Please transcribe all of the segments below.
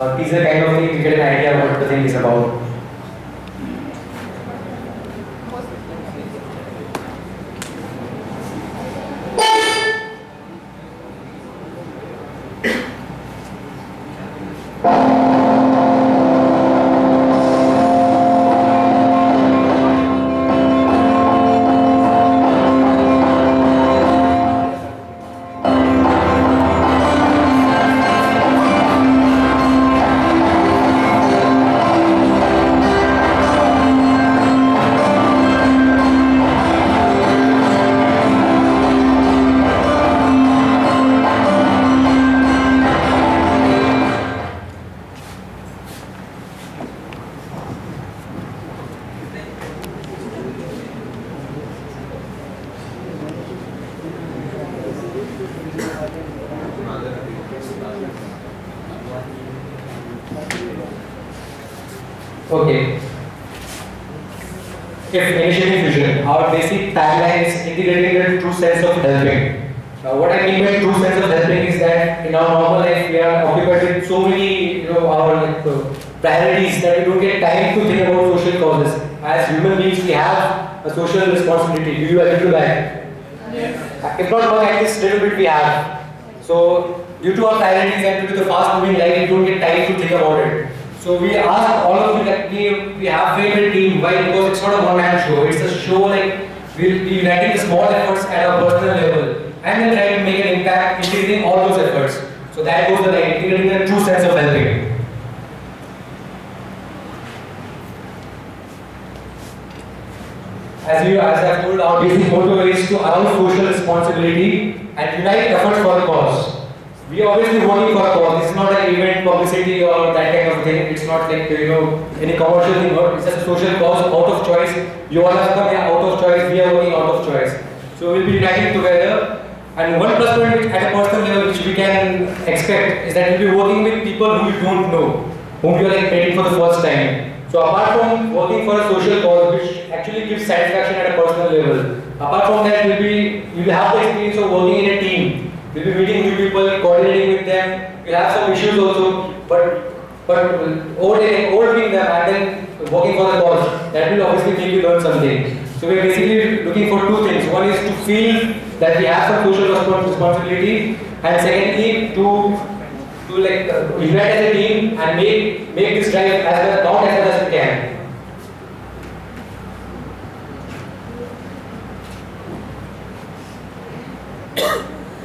These are kind of things you get an idea of what the thing is about. Okay. If initiating vision, our basic tagline is integrating the true sense of helping. Now, what I mean by true sense of helping is that in our normal life we are occupied with so many, our priorities that we don't get time to think about social causes. As human beings, we have a social responsibility. Do you agree to that? Yes. If not more, at least little bit we have. So, due to our priorities and due to the fast-moving life, we don't get time to think about it. So we ask all of you that we have favorite team. Why? Because it's not a one-man show. It's a show like we'll be uniting the small efforts at a personal level and then try to make an impact integrating all those efforts. So that goes the line, integrating the true sense of helping. As I've told, our basic motto is to arouse social responsibility and unite efforts for the cause. We are obviously working for a cause. This is not an event publicity or that kind of thing. It's not like any commercial thing. It's just a social cause out of choice. You all have come here out of choice. We are working out of choice. So we'll be uniting together. And one plus point at a personal level which we can expect is that we'll be working with people who you don't know, whom you are meeting for the first time. So apart from working for a social cause which actually gives satisfaction at a personal level, apart from that you'll have the experience of working in a team. We'll be meeting new people, coordinating with them. We'll have some issues also, but overtaking them and then working for the cause, that will obviously make you learn something. So we're basically looking for two things. One is to feel that we have some social responsibility, and secondly to unite as a team and make this drive as well as we can.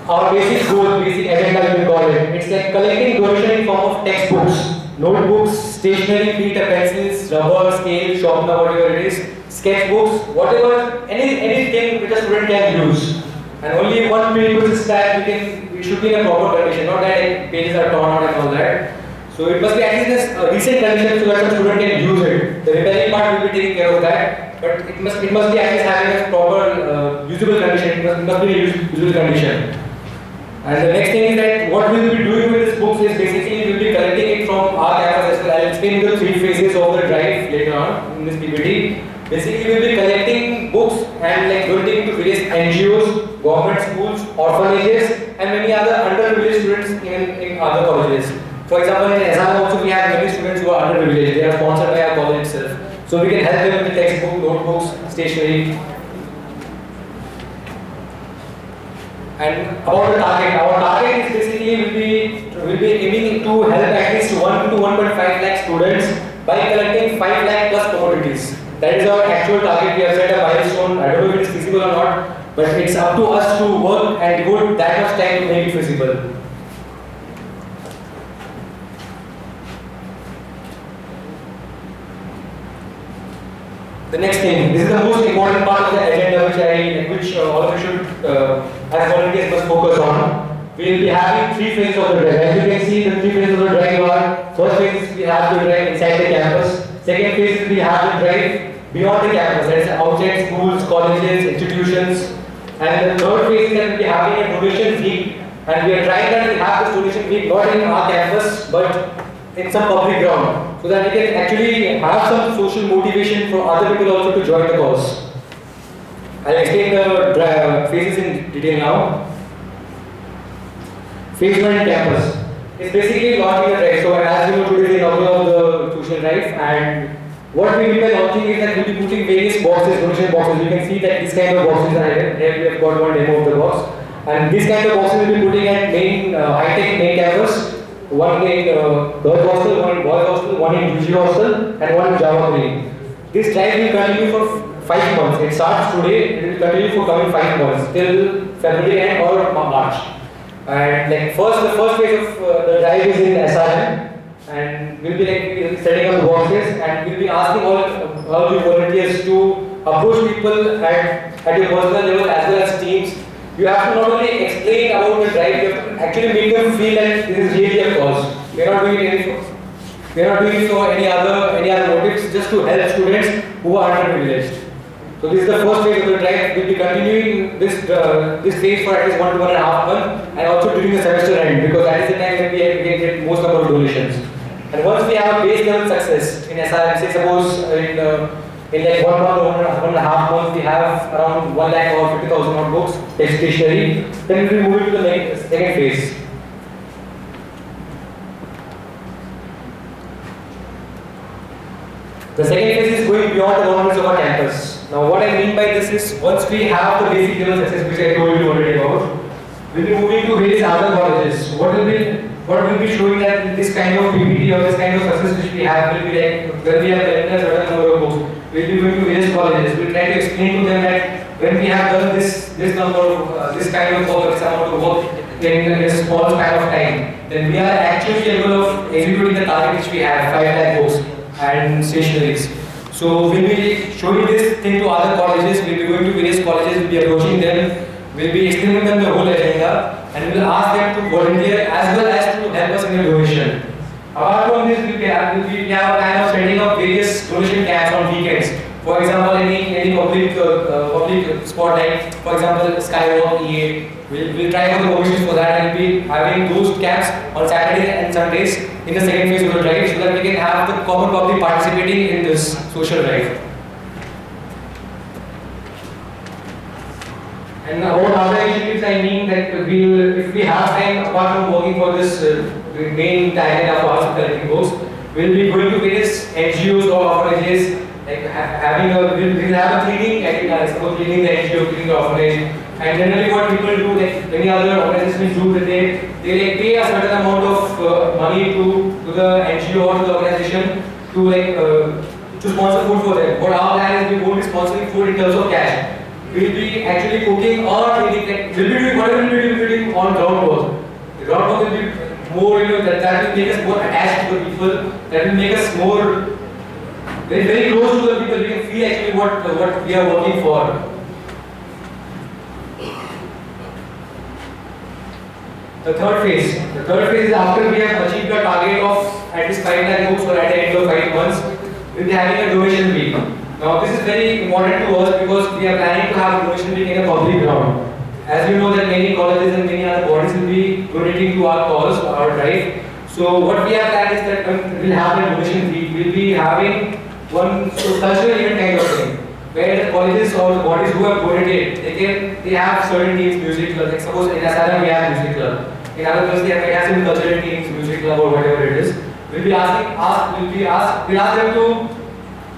Our basic goal, basic agenda we call it. It's like collecting donation in form of textbooks, notebooks, stationery, pencil, pencils, rubber, scale, sharpener, whatever it is, sketchbooks, whatever, anything which a student can use. And only one page is that we should be in a proper condition, not that pages are torn out and all that. So it must be at least a decent condition so that the student can use it. The repairing part will be taking care of that, but it must be at least having a proper usable condition. It must be a usable condition. And the next thing is that what we will be doing with this books is basically we will be collecting it from our campus as well. I'll explain the three phases of the drive later on in this PPT. Basically, we will be collecting books and donating to various NGOs, government schools, orphanages, and many other underprivileged students in other colleges. For example, in Assam also we have many students who are underprivileged. They are sponsored by our college itself. So we can help them with the textbook, notebooks, stationery. And about the target, our target is basically will be aiming to help at least 1 to 1.5 lakh students by collecting 5 lakh plus commodities. That is our actual target. We have set a milestone. I don't know if it is feasible or not, but it's up to us to work and devote that much time to make it feasible. The next thing, this is the most important part of the agenda which all of you should, as volunteers, must focus on. We will be having three phases of the drive. As you can see, the three phases of the drive are: first phase is we have the drive inside the campus. Second phase is we have the drive beyond the campus, that is outside schools, colleges, institutions. And the third phase is that we will be having a donation week, and we are trying that we have this donation week not in our campus but in some public ground, so that we can actually have some social motivation for other people also to join the cause. I'll explain the phases in detail now. Phase 1 in campus. It's basically launching a drive. So as you know, today is the inaugural of the tuition drive, and what we will be launching is that we'll be putting various boxes, donation boxes. You can see that this kind of boxes are here. Here we have got one demo of the box, and this kind of boxes we'll be putting at main high-tech main campus. One in girls hostel, one in boys hostel, one in UG hostel, and one in Java Green. This drive will continue for 5 months. It starts today. It will continue for coming 5 months till February end or March. And like the first phase of the drive is in SRM, and we'll be setting up boxes, and we'll be asking all the volunteers to approach people at your personal level as well as teams. You have to not only explain about the drive, you have to actually make them feel that this is really a cause. We are not doing it for any other motives, just to help students who are underprivileged. So this is the first phase of the drive. We'll be continuing this phase for at least 1 to 1.5 months, and also during the semester end, because that is the time when we can get most number of donations. And once we have a base level success in SRM, say suppose in like 1 month or 1.5 months we have around 1 lakh or 50,000 notebooks, text stationery, then we will move to the second phase. The second phase is going beyond the boundaries of our campus. Now what I mean by this is, once we have the basic level success, which I told you already about, we'll be moving to various other colleges. What will be showing that this kind of PPT or this kind of success which we have will be like, when we have done a certain number of books, we'll be going to various colleges. We'll try to explain to them that when we have done this number of, this kind of work, this amount of work in a small span of time, then we are actually able of executing the target which we have, 5 lakh books and stationaries. So we'll be showing this thing to other colleges, we'll be going to various colleges, we'll be approaching them, we'll be explaining them the whole agenda, and we'll ask them to volunteer as well as to help us in the donation. Apart from this, we have a kind of setting up various donation camps on weekends. For example, any public spot, like for example Skywalk, EA, we'll try for the permissions for that, and we'll be having those camps on Saturdays and Sundays in the second phase of the drive, so that we can have the common public participating in this social drive. And about other initiatives, I mean that if we have time apart from working for this main target of ours, collecting books, we'll be going to various NGOs or orphanages, like we'll have a cleaning activity, suppose cleaning the NGO, cleaning the orphanage. And generally what people do, like many other organizations do, that they like pay a certain amount of money to the NGO or to the organization to sponsor food for them. What our plan is, we won't be sponsoring food in terms of cash. We'll be actually cooking or cleaning, like we'll be doing whatever we'll be doing on ground work. The ground work will be more, that will make us more attached to the people, that will make us more very close to the people. We can feel actually what we are working for. The third phase is after we have achieved the target of at least 5 lakh books, or at the end of 5 months, we'll be having a donation week. Now this is very important to us because we are planning to have a donation week in a public ground. As you know that many colleges and many other bodies will be donating to our cause, our drive. So what we have planned is that we'll have a donation week. We'll be having one cultural event kind of thing, where the colleges or the bodies who have donated, they have certain teams, music club. Like suppose in SRM we have music club. In other places they have some cultural teams, music club or whatever it is. We'll ask them to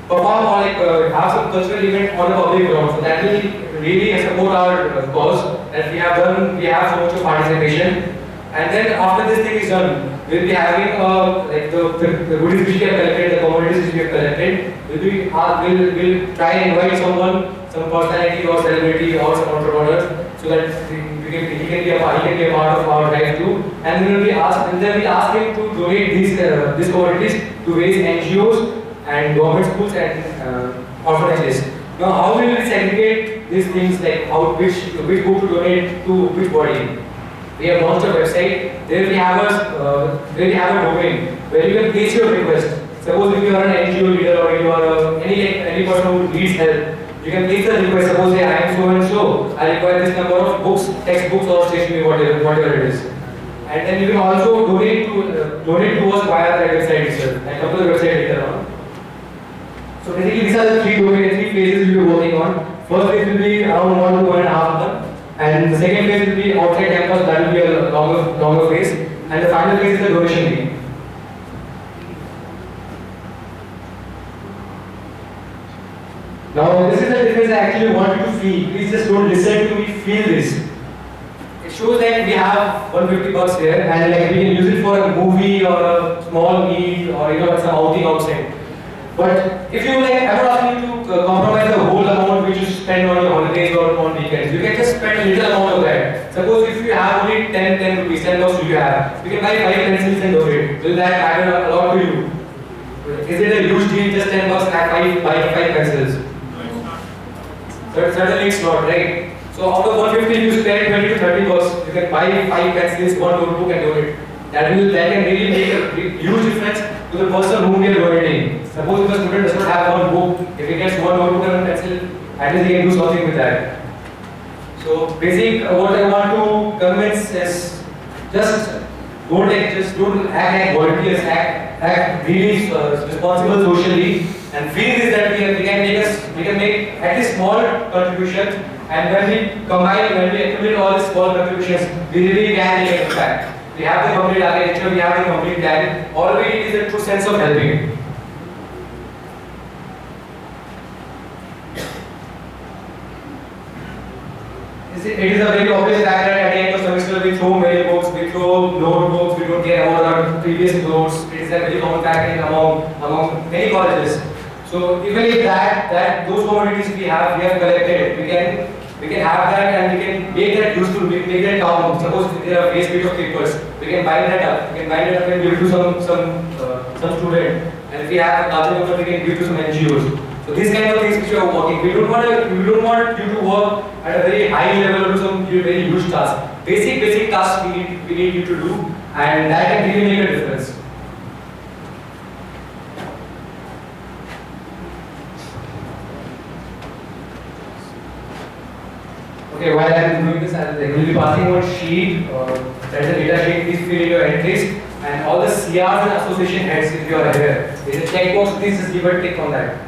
perform or have some cultural event on a public ground. So that will really support our cause that we have done. We have so much of participation. And then after this thing is done, we'll be having the goodies which we have collected, the commodities which we have collected. We'll try and invite someone, some personality or celebrity or some entrepreneur, so that he can be a part of our drive too. And then we'll ask him to donate these commodities to various NGOs and government schools and orphanages. Now, how will we segregate these things, like which book to donate to which body? We have launched a website. There we have a domain where you can place your request. Suppose if you are an NGO leader or you are any person who needs help, you can place the request. Suppose say I am so and so, I require this number of books, textbooks or stationery, whatever it is. And then you can also donate to us via that website itself. I come to the website later on. So basically these are the three phases we will be working on. First phase will be around 1 to 1.5 months. And the second phase will be outside campus, that will be a longer phase. And the final phase is the donation game. Now, this is the difference I actually want you to feel. Please just don't listen to me, feel this. It shows that we have 150 bucks here and like we can use it for a movie or a small meal or some outing outside. But if you like, I'm not asking you to compromise the whole amount which you spend on your holidays or on weekends. You can just spend a little amount of that. Suppose if you have only 10 rupees, 10 bucks you have, you can buy 5 pencils and donate. Will that matter a lot to you? Is it a huge deal, just 10 bucks and buy 5 pencils? Certainly it's not, right? So out of 150 you spend 20 to 30 bucks, you can buy 5 pencils, 1 notebook and donate. That can really make a huge difference to the person whom we are donating. Suppose if a student does not have one book, if he gets 1 notebook and 1 pencil, at least he can do something with that. So basic what I want to convince is just don't act like volunteers, act really responsible socially, and feel is that we can make at least small contributions, and when we accumulate all these small contributions, we really can make an impact. We have the complete architecture, we have the complete plan. All we need is a true sense of helping. It is a very obvious fact that at the end of semester we throw many books, we throw notebooks, we don't care about our previous notes. It is a very common fact among many colleges. So even if those commodities we have collected, we can have that and we can make that useful, we can make that count. Suppose there are waste bit of papers, we can bind that up. We can bind it up and give it to some student. And if we have larger number, we can give it to some NGOs. So these kind of things which you are working, we don't want you to work at a very high level or do some very huge task. Basic tasks we need you to do, and that can really make a difference. Okay, while I am doing this, I will be passing one sheet. That is a data sheet. Please fill in your entries and all the CRs and association heads if you are here. There is a checkbox. Please just give a tick on that.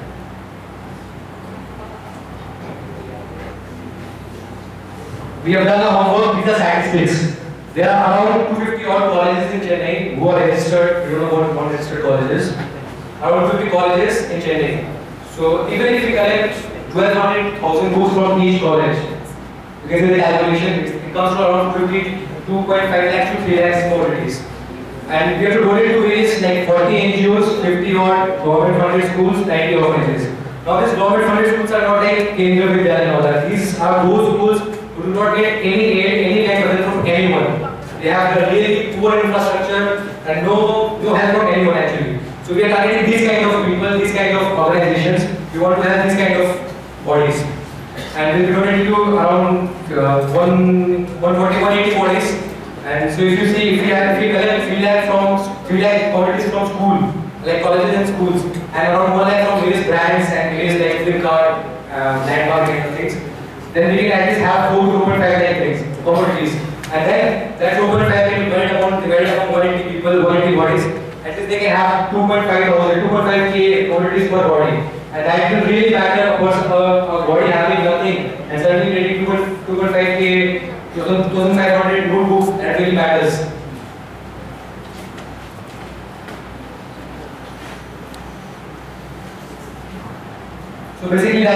We have done the homework. These are statistics. There are around 250 odd colleges in Chennai who are registered. We don't know what non-registered colleges. Around 50 colleges in Chennai. So even if we collect 1,200,000 books from each college, you can see the calculation. It comes to around 2.5 lakhs to 3 lakhs commodities. And we have to donate to various like 40 NGOs, 50 odd government-funded schools, 90 orphanages. Now these government-funded schools are not like Kendra Vidyalaya and all that. These are those schools who do not get any aid, any kind of help from anyone. They have a really poor infrastructure and no help from anyone actually. So we are targeting these kind of people, these kind of organizations. We want to have these kind of bodies. And we donated to around 180 bodies. And so if you see, if we collect 3 lakh commodities from school, like colleges and schools, and around 1 lakh from various brands and various like Flipkart, Landmark kind of things, then we can at least have 4 to 2.5 lakh things, commodities. And then that 2.5 can be divided among 180 people, 180 bodies. At least they can have 2.5k commodities per body. And that will really matter, of course, a body having nothing and certainly getting 2.5k, 2,500 notebooks, that really matters. So basically,